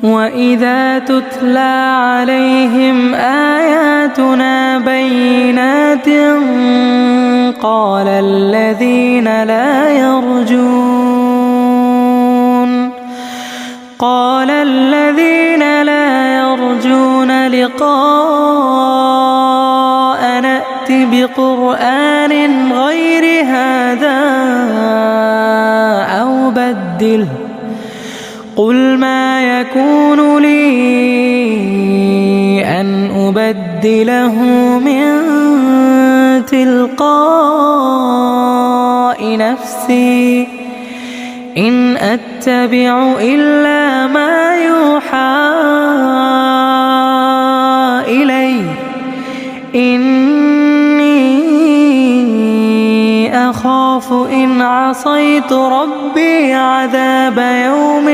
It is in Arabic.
وإذا تتلى عليهم آياتنا بينات قال الذين لا يرجون لقاءنا ائت بقرآن غير هذا أو بدله قل ما يكون لي أن أبدله من تلقاء نفسي إن أتبع إلا ما يوحى إلي إني أخاف إن عصيت ربي عذاب يوم